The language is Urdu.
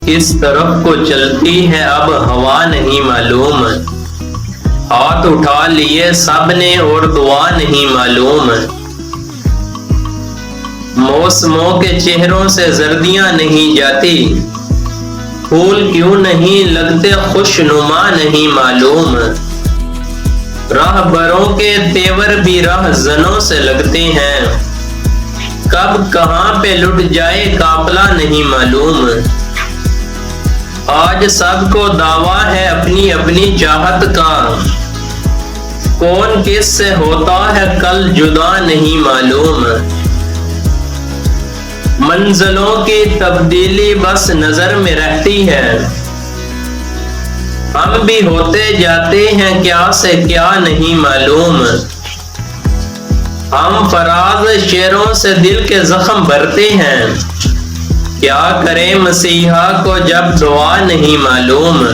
کس طرف کو چلتی ہے اب ہوا نہیں معلوم، ہاتھ اٹھا لیے سب نے اور دعا نہیں معلوم۔ موسموں کے چہروں سے زردیاں نہیں جاتی، پھول کیوں نہیں لگتے خوش نما نہیں معلوم۔ راہبروں کے تیور بھی راہ زنوں سے لگتے ہیں، کب کہاں پہ لٹ جائے قافلہ نہیں معلوم۔ آج سب کو دعویٰ ہے اپنی اپنی چاہت کا، کون کس سے ہوتا ہے کل جدا نہیں معلوم۔ منزلوں کی تبدیلی بس نظر میں رہتی ہے، ہم بھی ہوتے جاتے ہیں کیا سے کیا نہیں معلوم۔ ہم فراز شعروں سے دل کے زخم بھرتے ہیں، کیا کریں مسیحا کو جب دعا نہیں معلوم۔